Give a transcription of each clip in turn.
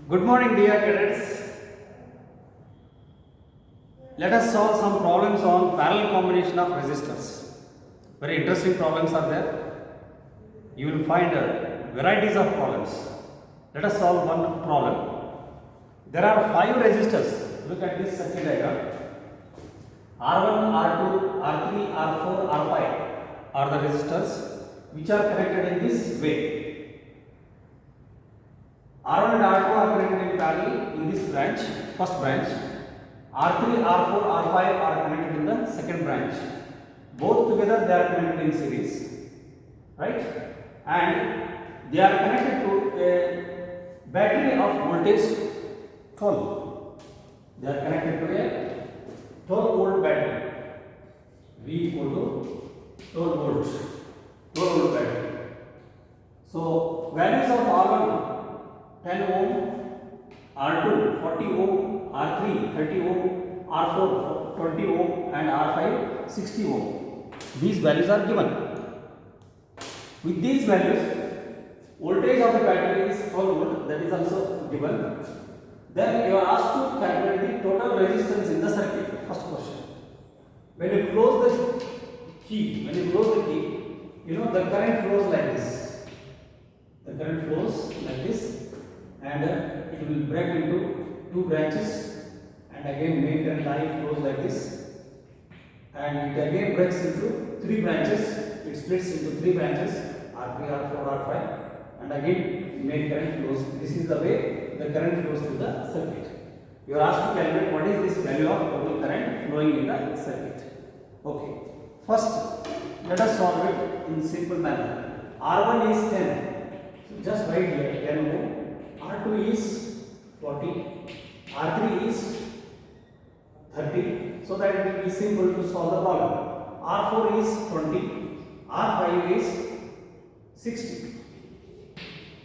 Good morning, dear cadets. Let us solve some problems on parallel combination of resistors. Very interesting problems are there. You will find varieties of problems. Let us solve one problem. There are 5 resistors. Look at this circuit diagram. R1, R2, R3, R4, R5 are the resistors which are connected in this way. R1 and R2 are connected in parallel in this branch, first branch. R3, R4, R5 are connected in the second branch. Both together they are connected in series, right? And they are connected to a battery of voltage 12. They are connected to a 12 volt battery. V equal to 12 volts. 12 volt battery. So values of R1 10 ohm, R2 40 ohm, R3 30 ohm, R4 20 ohm and R5 60 ohm. These values are given. With these values, voltage of the battery is 12 volt, that is also given. Then you are asked to calculate the total resistance in the circuit. First question. When you close the key, you know the current flows like this. The current flows like this. And it will break into 2 branches, and again main current I flows like this, and it again breaks into 3 branches. It splits into 3 branches, R3, R4, R5, and again main current flows. This is the way the current flows through the circuit. You are asked to calculate what is this value of total current flowing in the circuit. Okay, first let us solve it in simple manner. R1 is 10, so just write here 10 ohm. R2 is 40, R3 is 30, so that it will be simple to solve the problem. R4 is 20, R5 is 60.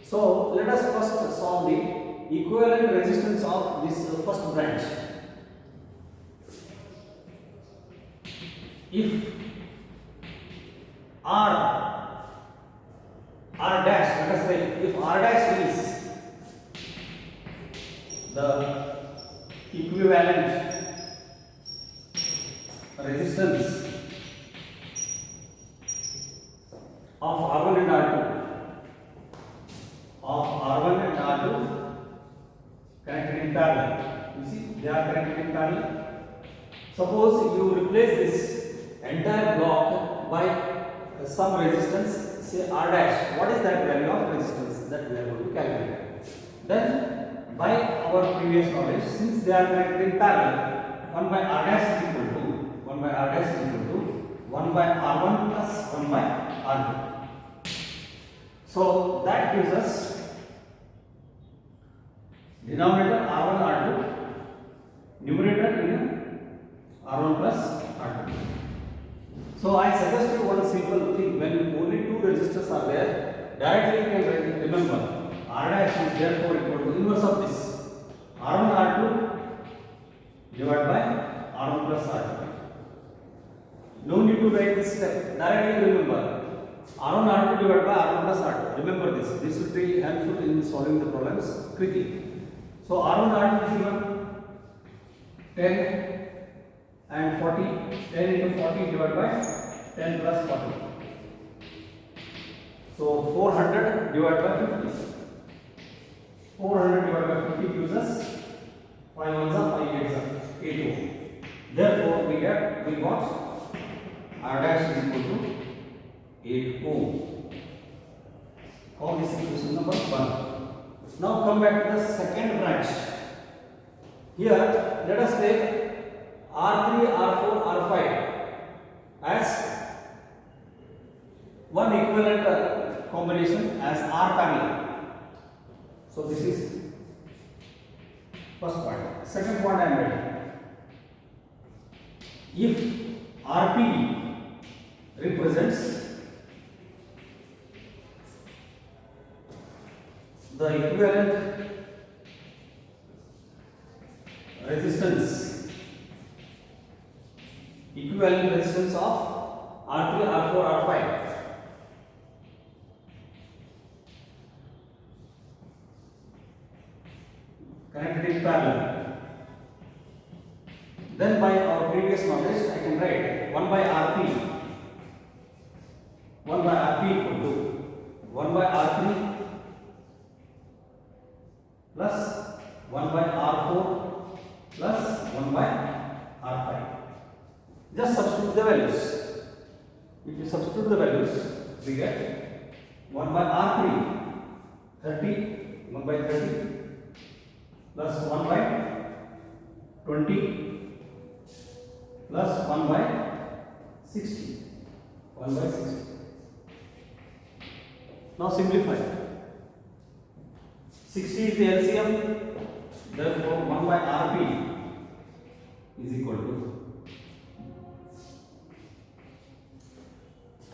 So let us first solve the equivalent resistance of this first branch. If R dash, let us say if R dash is the equivalent resistance of R1 and R2 connected in parallel. You see, they are connected in parallel. Suppose you replace this entire block by some resistance, say R dash. What is that value of resistance that we are going to calculate? Then by our previous knowledge, since they are connected in parallel, 1 by R dash is equal to 1 by R dash is equal to 1 by R1 plus 1 by R2. So that gives us denominator R1 R2, numerator in R1 plus R2. So I suggest you one simple thing: when only 2 resistors are there, directly you can remember R dash is therefore equal to inverse of this R1 R2 divided by R1 plus R2. No need to write this step. Directly remember R1 R2 divided by R1 plus R2. Remember this. This will be helpful in solving the problems quickly. So R1 R2 is given 10 and 40. 10 into 40 divided by 10 plus 40. So 400 divided by 50. 400 divided by 50 gives us 5 ones are 5 8s are 8 ohm. Therefore, we got R dash is equal to 8 ohm. Call this equation number 1. Now come back to the second branch. Here, let us take R3, R4, R5 as one equivalent combination as R parallel. So this is first point. Second point I am writing. If RP represents the equivalent resistance of R3, R4, R5, connected in parallel. Then by our previous knowledge, I can write 1 by Rp. 1 by Rp equal to 1 by R3 plus 1 by R4 plus 1 by R5. Just substitute the values. If you substitute the values, we get 1 by R3 1 by 30 plus 1 by 20 plus 1 by 60. 1 by 60. Now simplify. 60 is the LCM. Therefore, 1 by Rp is equal to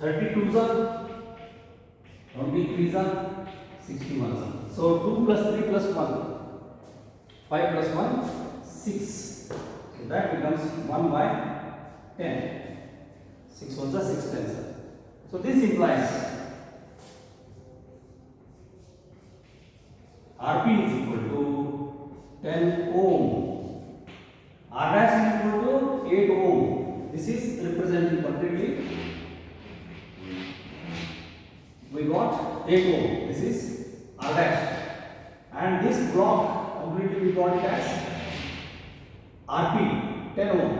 32s are 23s are 61. So 2 plus 3 plus 1, 5 plus 1, 6. So that becomes 1 by 10. 6 ones are 6 tens. So this implies Rp is equal to 10 ohm. R dash is equal to 8 ohm. This is representing completely. We got 8 ohm. This is R dash. And this block completely we got it as Rp 10 ohm.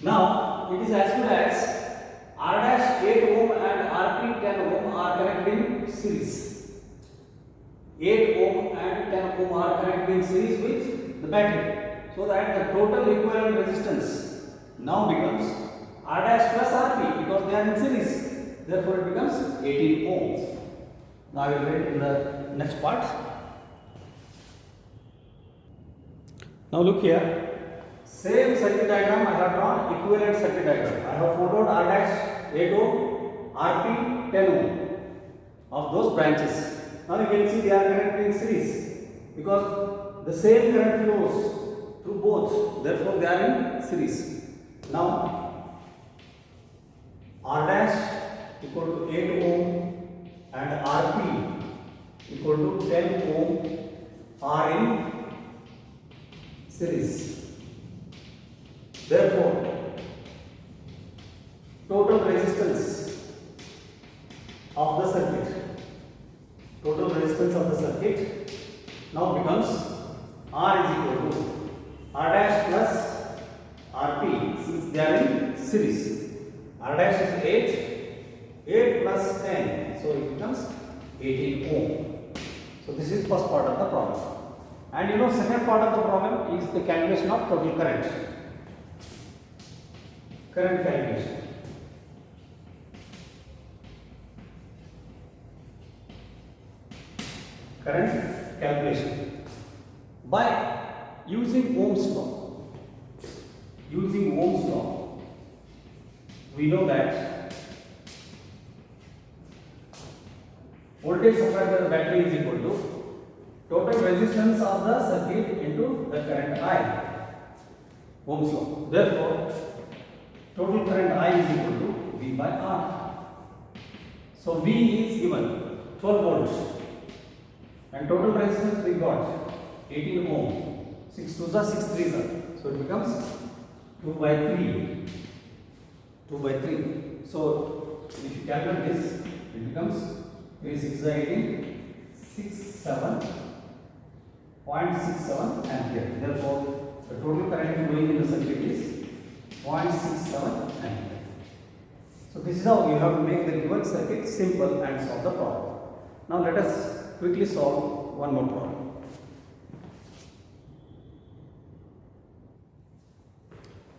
Now it is as good as R dash 8 ohm and Rp 10 ohm are connected in series. 8 ohm and 10 ohm are connected in series with the battery. So that the total equivalent resistance now becomes R dash plus Rp because they are in series. Therefore it becomes 18 ohms. Now I will write in the next part. Now look here. Same circuit diagram I have drawn, equivalent circuit diagram. I have followed R dash 8 ohm, Rp 10 ohm of those branches. Now you can see they are connected in series because the same current flows through both. Therefore they are in series. Now R dash equal to 8 ohm and Rp equal to 10 ohm are in series. Therefore, total resistance of the circuit now becomes R is equal to R dash plus Rp since they are in series. R dash is 8 plus 10, so it becomes 18 ohm. So this is first part of the problem. And you know, second part of the problem is the calculation of total current. Current calculation. Current calculation. By using Ohm's law. Using Ohm's law, we know that voltage supplied by the battery is equal to total resistance of the circuit into the current I. Ohm's law. Therefore, total current I is equal to V by R. So V is given 12 volts and total resistance we got 18 ohm. 6 2s are 6 3s are. So it becomes 2 by 3. 2 by 3. So if you calculate this, it becomes 3 6 are 18, 0.67 ampere. Therefore, the total current going in the circuit is 0.67 ampere. So this is how you have to make the given circuit simple and solve the problem. Now let us quickly solve one more problem.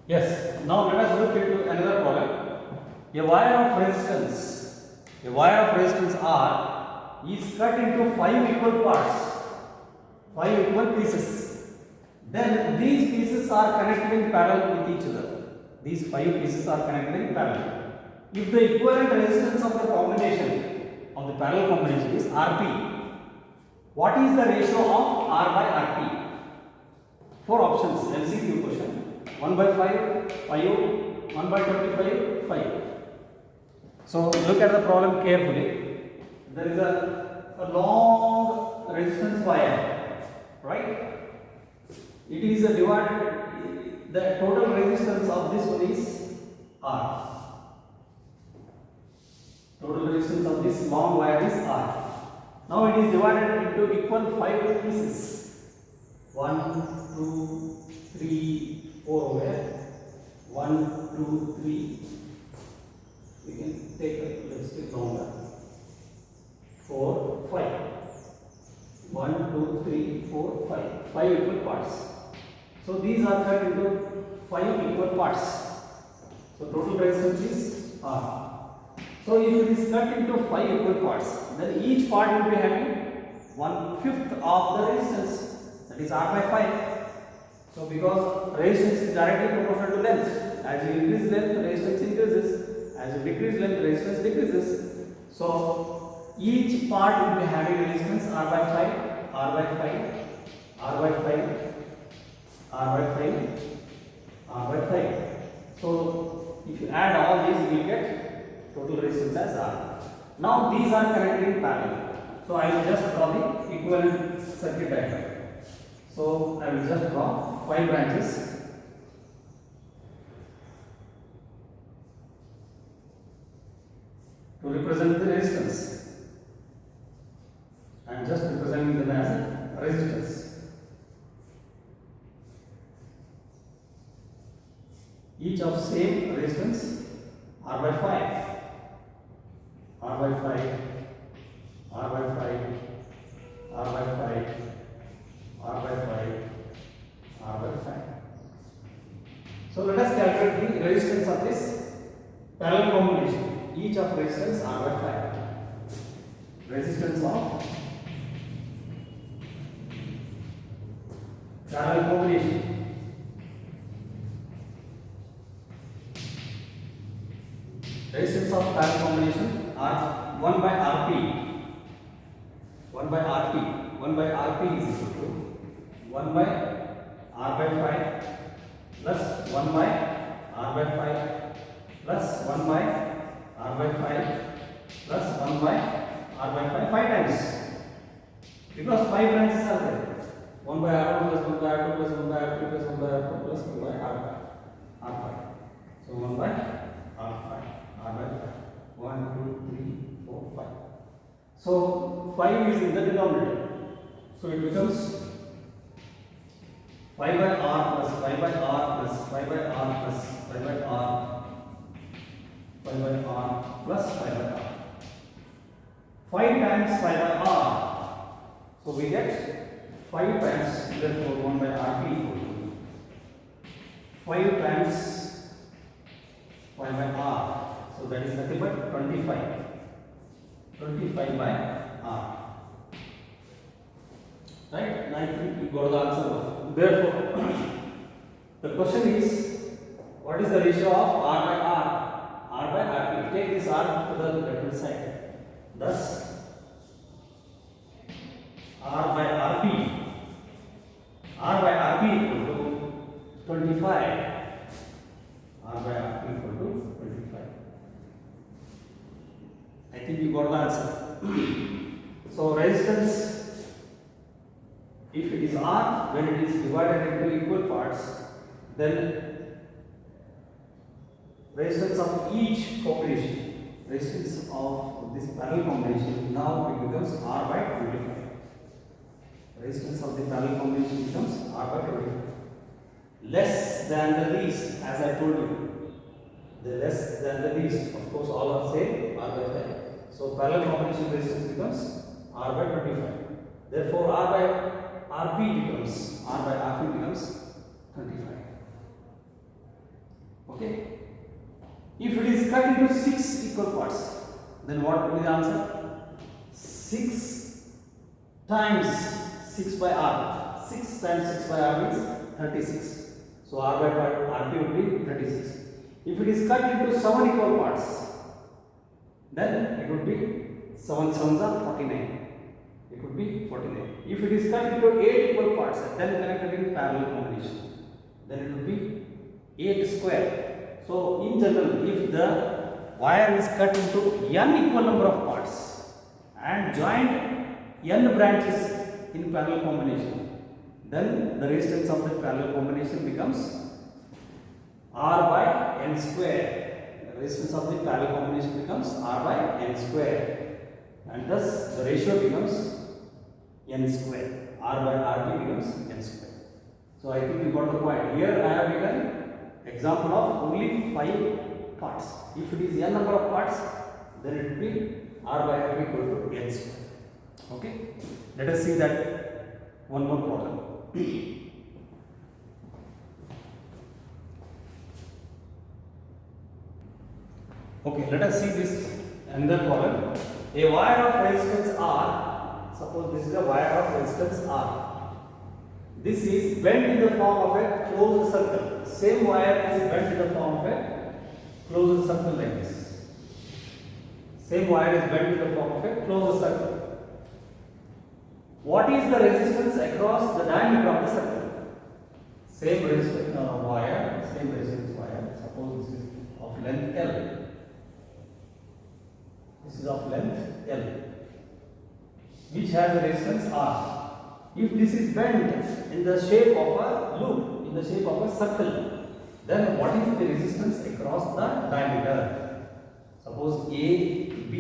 Yes, now let us look into another problem. A wire of resistance R is cut into 5 equal parts, 5 equal pieces. Then these pieces are connected in parallel with each other. These 5 pieces are connected in parallel. If the equivalent resistance of the combination, of the parallel combination is Rp, what is the ratio of R by Rp? 4 options, MCQ question. 1 by 5, 5, 1 by 25, 5. So look at the problem carefully. There is a long resistance wire, right? It is a divided. The total resistance of this one is R. Total resistance of this long wire is R. Now it is divided into equal 5 pieces. 1, 2, 3, 4 over here. 1, 2, 3. We can take a let's take longer. 4, 5. 1, 2, 3, 4, 5. 5 equal parts. So these are cut into 5 equal parts. So total resistance is R. So if it is cut into 5 equal parts, then each part will be having 1/5 of the resistance, that is R by 5. So because resistance is directly proportional to length, as you increase length, resistance increases. As you decrease length, resistance decreases. So each part will be having resistance R by 5, R by 5, R by 5, R by 5, R by 5. So if you add all these, you will get total resistance as R. Now these are connected in parallel. So I will just draw the equivalent circuit diagram. So I will just draw 5 branches. To represent the resistance. I am just representing them as resistance. Each of same resistance R by 5. R by 5, R by 5, R by 5, R by 5, R by 5. So let us calculate the resistance of this parallel combination. Each of resistance R by 5. Resistance of parallel combination. Resistance of parallel combination are 1 by Rp. 1 by Rp. 1 by Rp is equal to 1 by R by 5 plus 1 by R by 5 plus 1 by R by 5 plus 1 by R by 5 times. Because 5 branches are there. 1 by R1 plus 1 by R2 plus 1 by R3 plus 1 by R4 plus 1 by R5. So 1 by R5. R by 5. 1, 2, 3, 4, 5. So 5 is in the denominator. So it becomes 5 by R plus 5 by R plus 5 by R plus 5 by R 5 by R plus 5 by R. 5 times 5 by R. So we get 5 times, therefore 1 by Rp equal to 5 times 5 by R. So that is nothing but 25. 25 by R. Right? I think you got the answer. Therefore, the question is, what is the ratio of R by R? R by Rp. Take this R to the left side. Thus, R by Rp. R by Rp equal to 25. R by Rp equal to 25. I think you got the answer. So resistance, if it is R, when it is divided into equal parts, then resistance of each combination, resistance of this parallel combination, now it becomes R by 25. Resistance of the parallel combination becomes R by 25. Less than the least, as I told you. The less than the least, of course, all are same, R by 5. So parallel combination resistance becomes R by 25. Therefore, R by Rp becomes 25. Okay. If it is cut into 6 equal parts, then what will be the answer? 6 times 6 by R. 6 times 6 by R means 36. So R by Rp would be 36. If it is cut into 7 equal parts, then it would be 7 sevens are 49. It would be 49. If it is cut into 8 equal parts, then connected in parallel combination, then it would be 8 square. So in general, if the wire is cut into n equal number of parts and joined n branches in parallel combination, then the resistance of the parallel combination becomes R by N square. The resistance of the parallel combination becomes R by N square, and thus the ratio becomes N square. R by RT becomes N square. So I think you got the point. Here I have given example of only 5 parts. If it is n number of parts, then it will be R by RT equal to N square. Okay. Let us see that one more problem. Okay, let us see this another problem. A wire of resistance R, suppose this is a wire of resistance R. This is bent in the form of a closed circle. Same wire is bent in the form of a closed circle like this. Same wire is bent in the form of a closed circle. What is the resistance across the diameter of the circle? Same resistance wire, same resistance wire. Suppose this is of length L. This is of length L, which has a resistance R. If this is bent in the shape of a loop, in the shape of a circle, then what is the resistance across the diameter? Suppose AB.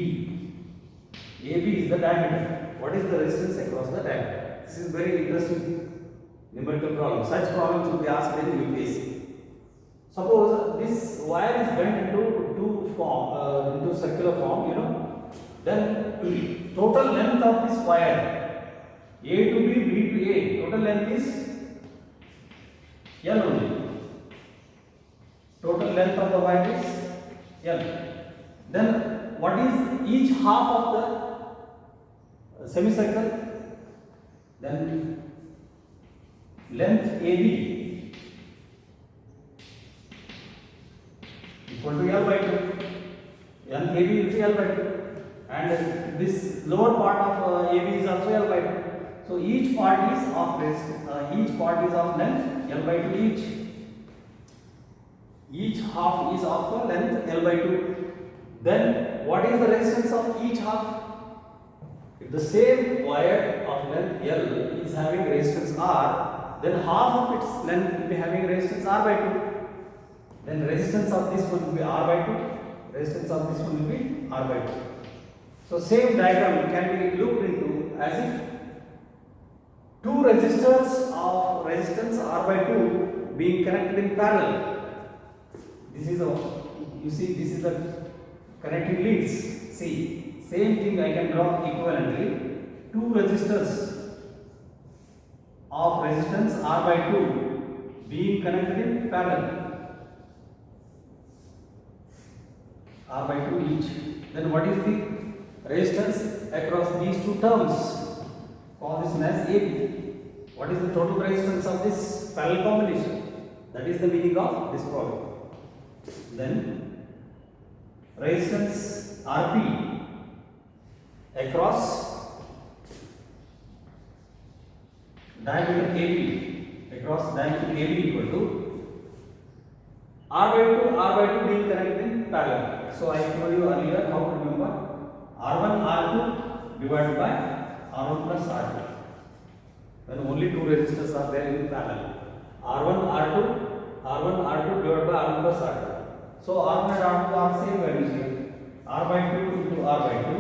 AB is the diameter. What is the resistance across the diameter? This is very interesting numerical problem. Such problems will be asked in UPSC. Suppose this wire is bent into circular form, then total length of this wire, A to B, B to A, total length is L only. Total length of the wire is L. Then what is each half of the semicircle? Then length AB equal to L by 2. N AB will be L by 2. And this lower part of AB is also L by 2. So each part is of length L by 2 each. Each half is of length L by 2. Then what is the resistance of each half? If the same wire of length L is having resistance R, then half of its length will be having resistance R by 2. Then resistance of this one will be R by 2. Resistance of this one will be R by 2. So same diagram can be looked into as if two resistors of resistance R by 2 being connected in parallel. This is this is the connecting leads. See, same thing I can draw equivalently. Two resistors of resistance R by 2 being connected in parallel. R by 2 each. Then what is the resistance across these two terms? Call this one as AB. What is the total resistance of this parallel combination? That is the meaning of this problem. Then resistance RP across diameter AB, across diameter AB equal to R by 2 being connected in parallel. So I told you earlier how to remember R1 R2 divided by R1 plus R2. When only two resistors are there in parallel. R1 R2 divided by R1 plus R2. So R1 and R2 are same values here. R by 2 into R by 2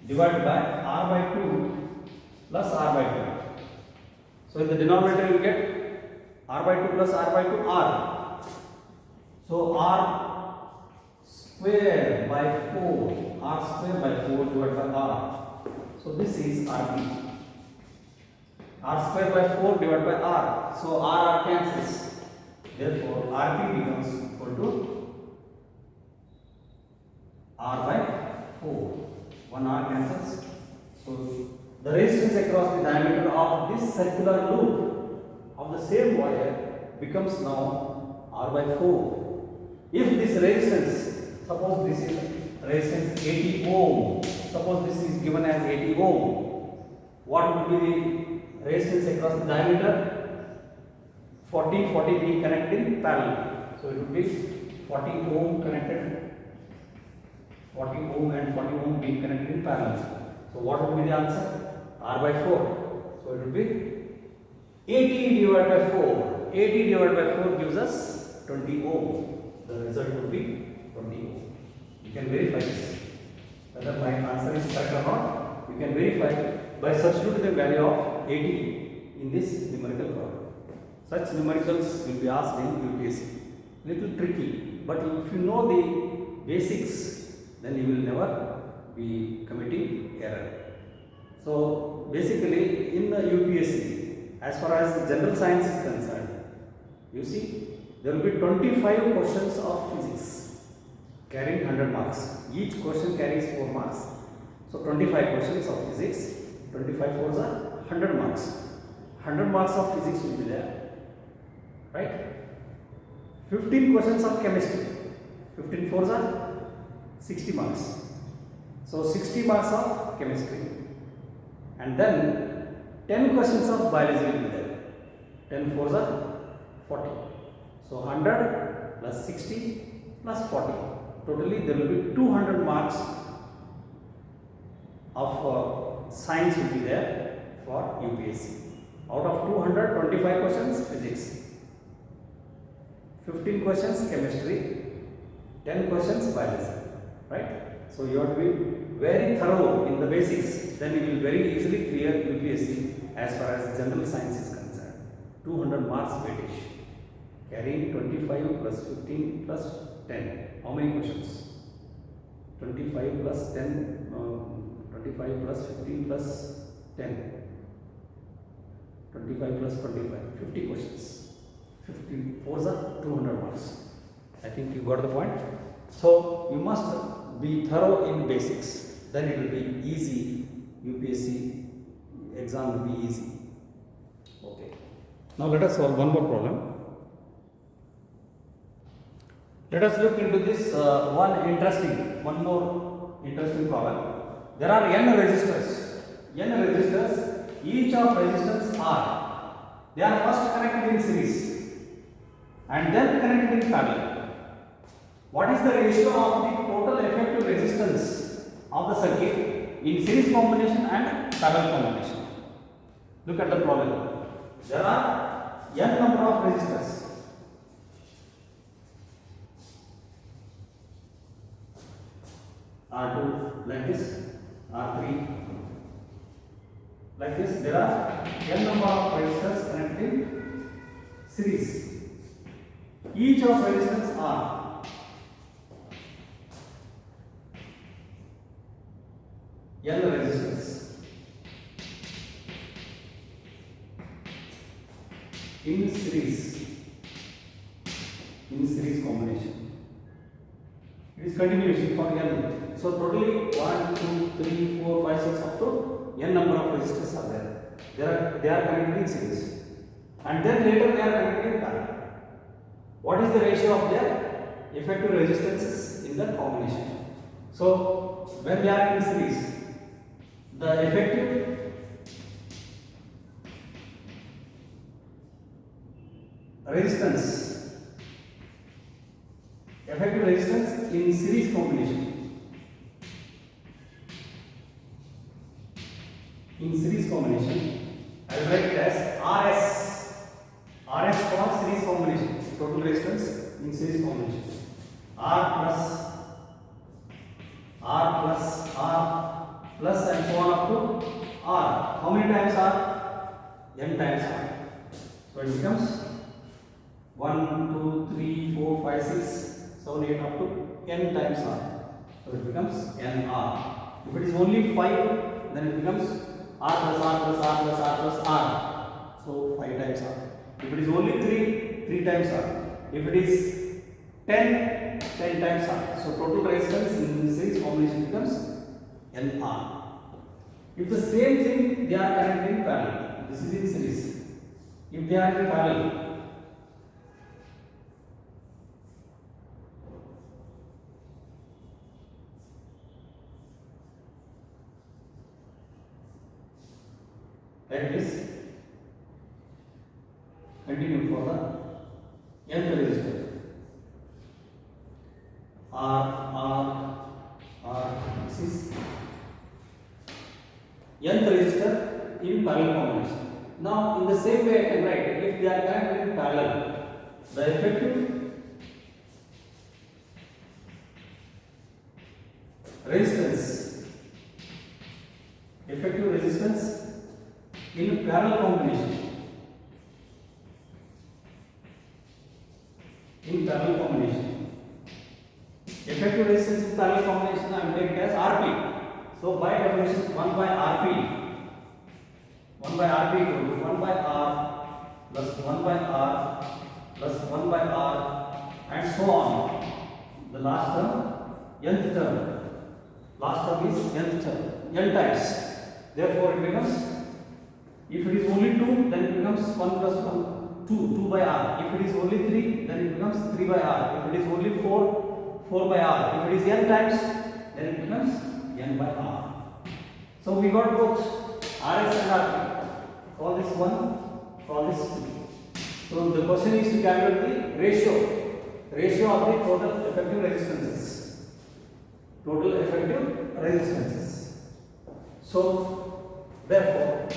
divided by R by 2 plus R by 2. So in the denominator you will get R by 2 plus R by 2 R. So R square by 4. R square by 4 divided by R. So this is RP. R square by 4 divided by R. So R cancels. Therefore, RP becomes equal to R by 4. 1 R cancels. So the resistance across the diameter of this circular loop of the same wire becomes now R by 4. If this resistance, suppose this is resistance 80 ohm, suppose this is given as 80 ohm, what would be the resistance across the diameter? 40 being connected in parallel. So it would be 40 ohm connected, 40 ohm and 40 ohm being connected in parallel. So what would be the answer? R by 4. So it will be 80 divided by 4. 80 divided by 4 gives us 20 ohm. The result will be 20 ohm. You can verify this. Whether my answer is correct or not, you can verify by substituting the value of 80 in this numerical problem. Such numericals will be asked in UPSC. Little tricky, but if you know the basics, then you will never be committing error. So basically in the UPSC, as far as general science is concerned, you see there will be 25 questions of physics carrying 100 marks. Each question carries 4 marks. So 25 questions of physics, 25 fours are 100 marks. 100 marks of physics will be there, right? 15 questions of chemistry, 15 fours are 60 marks. So 60 marks of chemistry. And then 10 questions of biology will be there. 10 fours are 40. So 100 plus 60 plus 40. Totally there will be 200 marks of science will be there for UPSC. Out of 200, 25 questions physics, 15 questions chemistry, 10 questions biology, right? So you have to be very thorough in the basics, then you will very easily clear UPSC as far as general science is concerned. 200 marks weightage, carrying 25 plus 15 plus 10. How many questions? 25 plus 10, 25 plus 15 plus 10. 25 plus 25, 50 questions. 50 fours are 200 marks. I think you got the point. So you must be thorough in basics. Then it will be easy. UPSC exam will be easy. Okay. Now let us solve one more problem. Let us look into this one more interesting problem. There are n resistors. N resistors. Each of resistors are, they are first connected in series and then connected in parallel. What is the ratio of the total effective resistance of the circuit in series combination and parallel combination? Look at the problem. There are n number of resistors. R2 like this, R3 like this. There are n number of resistors connected in series. Each of resistors are n resistors in series combination. It is continuous for n. So totally 1, 2, 3, 4, 5, 6 up to n number of resistors are there. They are connected in series, and then later they are connected in parallel. What is the ratio of their effective resistances in the combination? So when they are in series, the effective resistance in series combination. In series combination, I will write it as RS. RS for series combination. Total resistance in series combination. R plus and so on up to R. How many times R? N times R. So it becomes 1, 2, 3, 4, 5, 6, 7, 8 up to N times R. So it becomes NR. If it is only 5, then it becomes R plus R plus R plus R plus R. So 5 times R. If it is only 3 times R. If it is 10 times R. So total resistance in series combination becomes NR. If the same thing they are connected in parallel, this is in series. If they are in parallel, like this, continue for the nth resistor. R, this is nth resistor in parallel combination. Now, in the same way, I can write if they are connected in parallel, the effective resistance in parallel combination. Effective resistance in parallel combination I will take it as Rp. So by definition 1 by Rp equal to 1 by R plus 1 by R plus 1 by R and so on. The last term, nth term. Last term is nth term, n times. Therefore it becomes, if it is only 2, then it becomes 1 plus 1, 2 by R. If it is only 3, then it becomes 3 by R. If it is only 4, 4 by R. If it is n times, then it becomes n by R. So we got both RS and RP. Call this 1, call this 2. So the question is to calculate the ratio of the total effective resistances. So therefore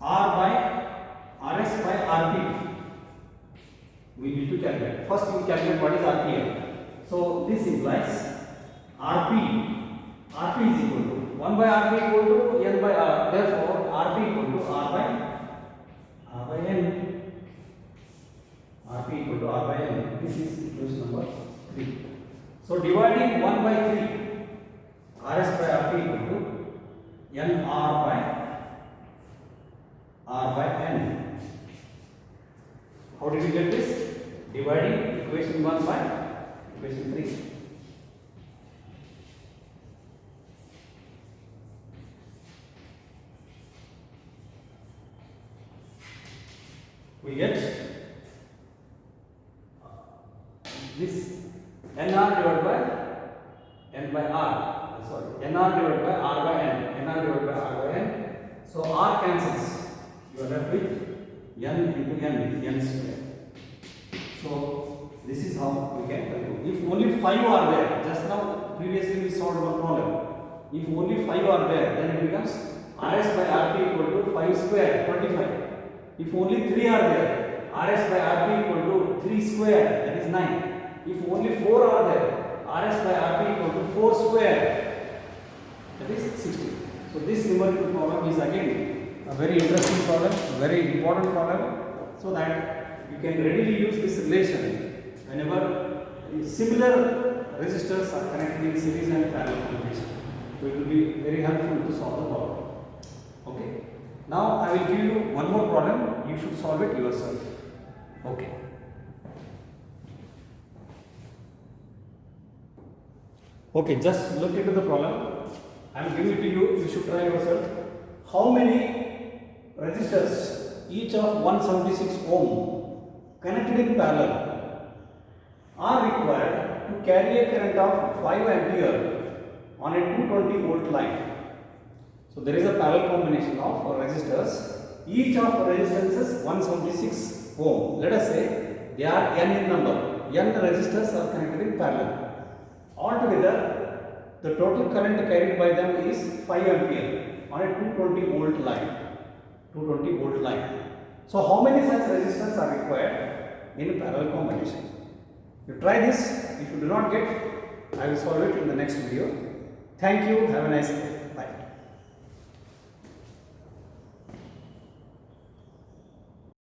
R by RS by RP we need to calculate. First we calculate what is RPM. So this implies RP is equal to 1 by RP equal to n by R. Therefore RP equal to R by n. RP equal to R by n. This is equation number 3. So dividing 1 by 3, RS by RP equal to n R by n. How did we get this? Dividing equation 1 by equation 3. We get this NR divided by n by R. NR divided by R by n. NR divided by R by n. So R cancels. You are left with n into n square. So this is how we can calculate. If only 5 are there, just now previously we solved one problem. If only 5 are there, then it becomes RS by RP equal to 5 square, 25. If only 3 are there, RS by RP equal to 3 square, that is 9. If only 4 are there, RS by RP equal to 4 square, that is 60. So this numerical problem is again a very interesting problem, a very important problem, so that you can readily use this relation whenever similar resistors are connected in series and parallel combination. So it will be very helpful to solve the problem. Okay. Now I will give you one more problem. You should solve it yourself. Okay. Okay, just look into the problem. I am giving it to you. You should try yourself. How many resistors, each of 176 ohm, connected in parallel, are required to carry a current of 5 ampere on a 220 volt line? So there is a parallel combination of resistors. Each of the resistances 176 ohm. Let us say they are n in number. N resistors are connected in parallel. Altogether, the total current carried by them is 5 ampere on a 220 volt line. 220 volt line. So how many such resistors are required in parallel combination? You try this. If you do not get, I will solve it in the next video. Thank you. Have a nice day.